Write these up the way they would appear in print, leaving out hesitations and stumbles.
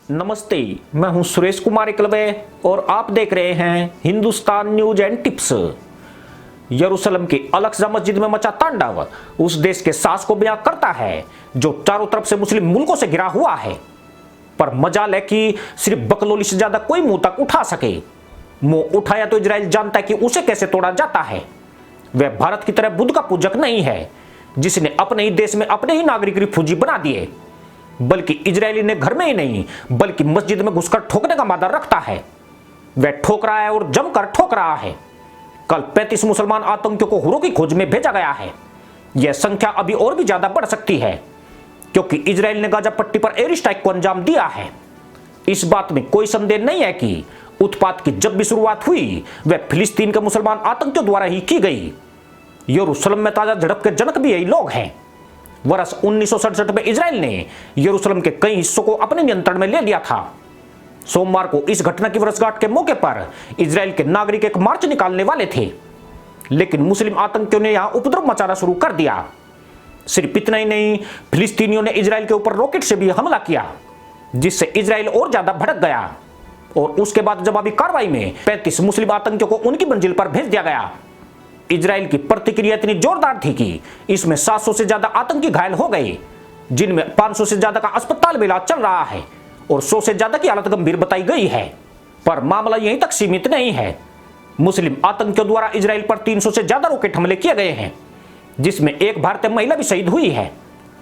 नमस्ते, मैं हूं सुरेश कुमार एकलवे और आप देख रहे हैं हिंदुस्तान न्यूज एंड टिप्स। यरूशलेम की अल-अक्सा मस्जिद में मचा तांडव उस देश के साहस को बयां करता है जो चारों तरफ से मुस्लिम मुल्कों से घिरा हुआ है। पर मजाल है कि सिर्फ बकलोली से ज्यादा कोई मुंह तक उठा सके। मुंह उठाया तो इजराइल जानता है कि उसे कैसे तोड़ा जाता है। वह भारत की तरह बुद्ध का पूजक नहीं है जिसने अपने ही देश में अपने ही नागरिक रिफ्यूजी बना दिए, बल्कि इजरायली ने घर में ही नहीं बल्कि मस्जिद में घुसकर ठोकने का मादा रखता है। वह ठोक रहा है और जमकर ठोक रहा है। कल 35 मुसलमान आतंकियों को हुरों की खोज में भेजा गया है। यह संख्या अभी और भी ज्यादा बढ़ सकती है क्योंकि इजराइल ने गाजा पट्टी पर एयर स्ट्राइक को अंजाम दिया है। इस बात में कोई संदेह नहीं है कि उत्पात की जब भी शुरुआत हुई वह फिलिस्तीन के मुसलमान आतंकियों द्वारा ही की गई। यरूशलेम में ताजा झड़प के जनक भी यही लोग हैं। वर्ष 1967 में इजराइल ने यरूशलेम के कई हिस्सों को अपने नियंत्रण में ले लिया था। सोमवार को इस घटना की वर्षगांठ के मौके पर इजराइल के नागरिक एक मार्च निकालने वाले थे, लेकिन मुस्लिम आतंकियों ने यहां उपद्रव मचाना शुरू कर दिया। सिर्फ इतना ही नहीं, फिलिस्तीनियों ने इजराइल के ऊपर रॉकेट से भी हमला किया, जिससे इजराइल और ज्यादा भड़क गया और उसके बाद जवाबी कार्रवाई में 35 मुस्लिम आतंकियों को उनकी मंजिल पर भेज दिया गया। इजराइल की प्रतिक्रिया इतनी जोरदार थी कि इसमें 700 से ज्यादा आतंकी घायल हो गए, जिनमें 500 से ज्यादा का अस्पताल में इलाज चल रहा है और 100 से ज्यादा की हालत गंभीर बताई गई है। पर मामला यहीं तक सीमित नहीं है। मुस्लिम आतंकियों द्वारा इजराइल पर 300 से ज्यादा रॉकेट हमले किए गए हैं, जिसमें एक भारतीय महिला भी शहीद हुई है।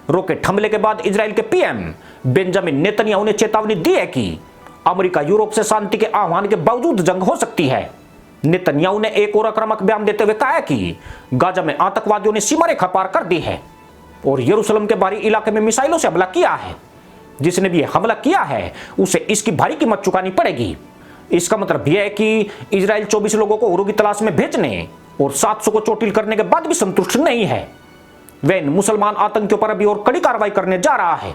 रॉकेट हमले के बाद इजराइल के पीएम बेंजामिन नेतन्याहू ने चेतावनी दी है कि अमेरिका यूरोप से शांति के आह्वान के बावजूद जंग हो सकती है। नेतन्याहू ने एक और आक्रामक बयान देते हुए कहा है कि गाजा में आतंकवादियों ने सीमा रेखा पार कर दी है और यरूशलेम के बाहरी इलाके में मिसाइलों से हमला किया है। जिसने भी हमला किया है उसे इसकी भारी कीमत चुकानी पड़ेगी। इसका मतलब यह है कि इजराइल 24 लोगों को हुरों की तलाश में भेजने और 700 को चोटिल करने के बाद भी संतुष्ट नहीं है। वह इन मुसलमान आतंकियों पर अभी और कड़ी कार्रवाई करने जा रहा है,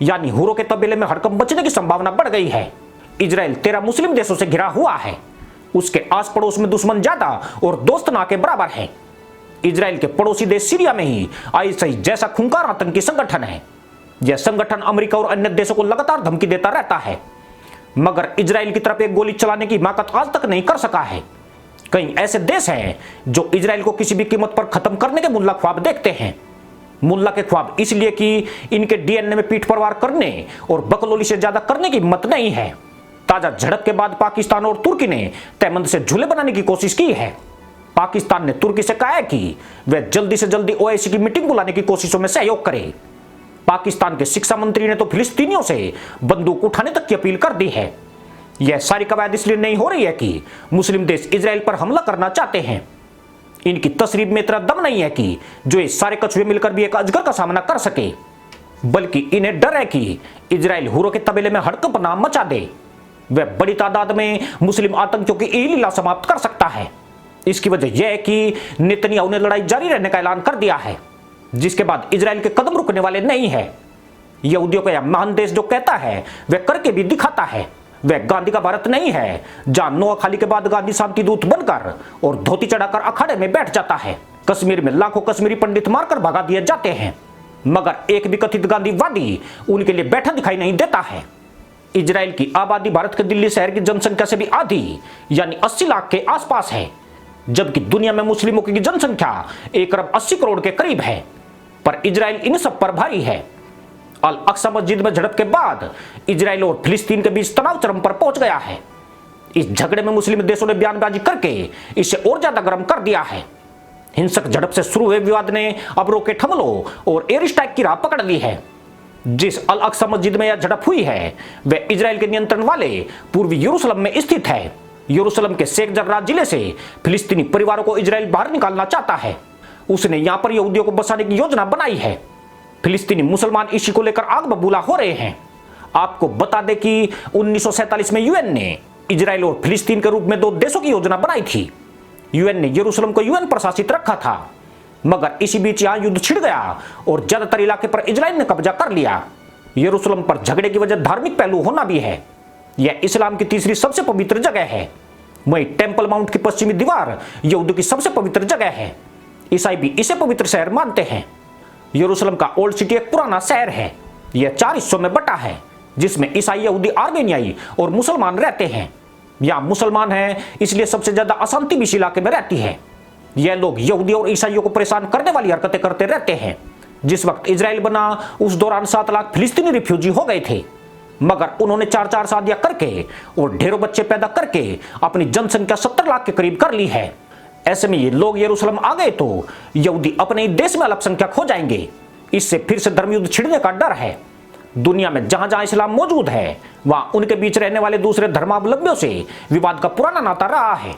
यानी हुरों के तबेले में हड़कंप मचने की संभावना बढ़ गई है। इजराइल 13 मुस्लिम देशों से घिरा हुआ है। उसके आस पड़ोस में दुश्मन ज्यादा और दोस्त ना के बराबर है। इजराइल के पड़ोसी देश सीरिया में ही आईएसआई जैसा खूंखार आतंकी संगठन है। यह संगठन अमेरिका और अन्य देशों को लगातार धमकी देता रहता है, मगर इजराइल की तरफ एक गोली चलाने की हिम्मत आज तक नहीं कर सका है। कई ऐसे देश हैं जो इजराइल को किसी भी कीमत पर खत्म करने के मुल्ला ख्वाब देखते हैं। मुल्ला के ख्वाब इसलिए कि इनके डीएनए में पीठ पर वार करने और बकलोली से ज्यादा करने की हिम्मत नहीं है। ताजा झड़प के बाद पाकिस्तान और तुर्की ने तहमंद से झूले बनाने की कोशिश की है। पाकिस्तान ने तुर्की से कहा है कि वह जल्दी से जल्दी ओआईसी की मीटिंग बुलाने की कोशिशों में सहयोग करे। पाकिस्तान के शिक्षा मंत्री ने तो फिलिस्तीनियों से बंदूक उठाने तक की अपील कर दी है। यह सारी कवायद इसलिए नहीं हो रही है कि मुस्लिम देश इजराइल पर हमला करना चाहते हैं। इनकी तसरीब में इतना दम नहीं है कि जो ये सारे कछुए मिलकर भी एक अजगर का सामना कर सके, बल्कि इन्हें डर है कि इजराइल हुरों के तबेले में हड़कंप ना मचा दे। वह बड़ी तादाद में मुस्लिम आतंकियों की यही लीला समाप्त कर सकता है। इसकी वजह यह है कि नेतन्याहू ने लड़ाई जारी रहने का ऐलान कर दिया है, जिसके बाद इजराइल के कदम रुकने वाले नहीं है। यहूदियों का यह महान देश जो कहता है वह करके भी दिखाता है। वह गांधी का भारत नहीं है जहां नोआखाली के बाद गांधी शांति दूत बनकर और धोती चढ़ाकर अखाड़े में बैठ जाता है। कश्मीर में लाखों कश्मीरी पंडित मारकर भगा दिए जाते हैं, मगर एक भी कथित गांधीवादी उनके लिए बैठा दिखाई नहीं देता है। इजराइल की आबादी भारत के दिल्ली शहर की जनसंख्या से भी आधी यानी 80 लाख के आसपास है, जबकि दुनिया में मुस्लिमों की जनसंख्या 1 अरब 80 करोड़ के करीब है। पर इजराइल इन सब पर भारी है। अल अक्सा मस्जिद में झड़प के बाद इजराइल और फिलिस्तीन के बीच तनाव चरम पर पहुंच गया है। इस झगड़े में मुस्लिम देशों ने बयानबाजी करके इसे और ज्यादा गर्म कर दिया है। हिंसक झड़प से शुरू हुए विवाद ने अब रॉकेट हमलों और एयर स्ट्राइक की राह पकड़ ली है। जिस अल अक्सा मस्जिद में यह झड़प हुई है वह इजराइल के नियंत्रण वाले पूर्वी यरूशलेम में स्थित है। यरूशलेम के शेख जर्राह जिले से फिलिस्तीनी परिवारों को इजराइल बाहर निकालना चाहता है। उसने यहां पर यहूदियों को बसाने की योजना बनाई है। फिलिस्तीनी मुसलमान इसी को लेकर आग बबूला हो रहे हैं। आपको बता दें कि 1947 में यूएन ने इजराइल और फिलिस्तीन के रूप में 2 देशों की योजना बनाई थी। यूएन ने यरूशलेम को यूएन प्रशासित रखा था, मगर इसी बीच यहां युद्ध छिड़ गया और ज्यादातर इलाके पर इजराइल ने कब्जा कर लिया। यरूशलेम पर झगड़े की वजह धार्मिक पहलू होना भी है। यह इस्लाम की तीसरी सबसे पवित्र जगह है। वहीं टेंपल माउंट की पश्चिमी दीवार यहूदियों की सबसे पवित्र जगह है। ईसाई भी इसे पवित्र शहर मानते हैं। यरूशलेम का ओल्ड सिटी एक पुराना शहर है। यह 4 हिस्सों में बटा है। जिसमें ईसाई, यहूदी, आर्मेनियाई और मुसलमान रहते हैं। यहाँ मुसलमान हैं इसलिए सबसे ज्यादा अशांति भी इस इलाके में रहती है। यह लोग यहूदी और ईसाइयों को परेशान करने वाली हरकतें करते रहते हैं। जिस वक्त इजराइल बना उस दौरान 7 लाख फिलिस्तीनी रिफ्यूजी हो गए थे, मगर उन्होंने 4-4 शादियां करके और ढेरों बच्चे पैदा करके अपनी जनसंख्या 70 लाख के करीब कर ली है। ऐसे में ये लोग यरूशलेम आ गए तो यहूदी अपने ही देश में अल्पसंख्यक हो जाएंगे। इससे फिर से धर्मयुद्ध छिड़ने का डर है। दुनिया में जहां जहां इस्लाम मौजूद है वहां उनके बीच रहने वाले दूसरे धर्मावलंबियों से विवाद का पुराना नाता रहा है।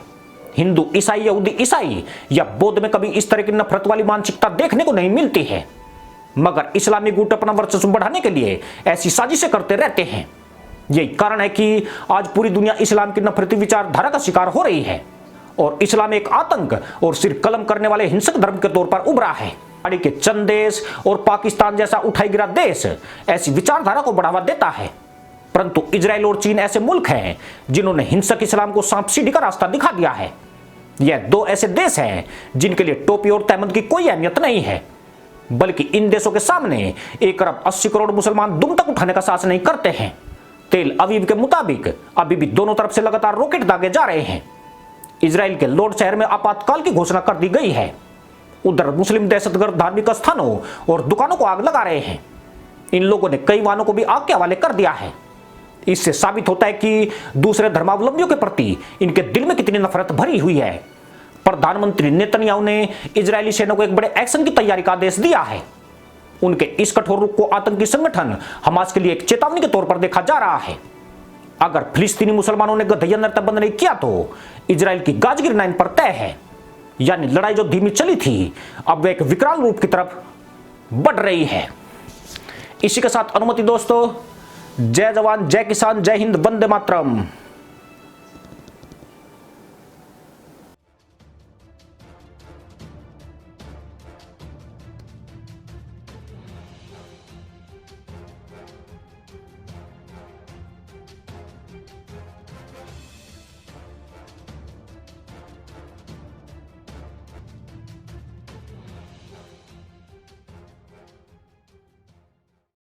हिंदू, ईसाई, यहूदी, ईसाई या बौद्ध में कभी इस तरह की नफरत वाली मानसिकता देखने को नहीं मिलती है, मगर इस्लामी गुट अपना वर्चस्व बढ़ाने के लिए ऐसी साजिशें करते रहते हैं। यही कारण है कि आज पूरी दुनिया इस्लाम की नफरती विचारधारा का शिकार हो रही है और इस्लाम एक आतंक और सिर कलम करने वाले हिंसक धर्म के तौर पर उभरा है। के चंद देश और पाकिस्तान जैसा उठाई गिरा देश ऐसी विचारधारा को बढ़ावा देता है, परंतु इजराइल और चीन ऐसे मुल्क हैं जिन्होंने हिंसक इस्लाम को सांप सीढ़ी का रास्ता दिखा दिया है। यह 2 ऐसे देश हैं जिनके लिए टोपी और तहमद की कोई अहमियत नहीं है, बल्कि इन देशों के सामने 1 अरब 80 करोड़ मुसलमान दुम तक उठाने का साहस नहीं करते हैं। तेल अवीव के मुताबिक अभी भी दोनों तरफ से लगातार रॉकेट दागे जा रहे हैं। इजराइल के लोड शहर में आपातकाल की घोषणा कर दी गई है। उधर मुस्लिम दहशतगर्द धार्मिक स्थानों और दुकानों को आग लगा रहे हैं। इन लोगों ने कई वाहनों को भी आग के हवाले कर दिया है। इससे साबित होता है कि दूसरे धर्मावलंबियों के प्रति इनके दिल में कितनी नफरत भरी हुई है। प्रधानमंत्री नेतन्याहू ने इजरायली सेना को एक बड़े एक्शन की तैयारी का आदेश दिया है। उनके इस कठोर रुख को आतंकी संगठन हमास के लिए एक चेतावनी के तौर पर देखा जा रहा है। अगर फिलिस्तीनी मुसलमानों ने गठबंधन बंद नहीं किया तो इजराइल की गाजगिरी 9 पर तय है। यानी लड़ाई जो धीमी चली थी अब वह एक विकराल रूप की तरफ बढ़ रही है। इसी के साथ अनुमति दोस्तों, जय जवान, जय किसान, जय हिंद, वंदे मातरम।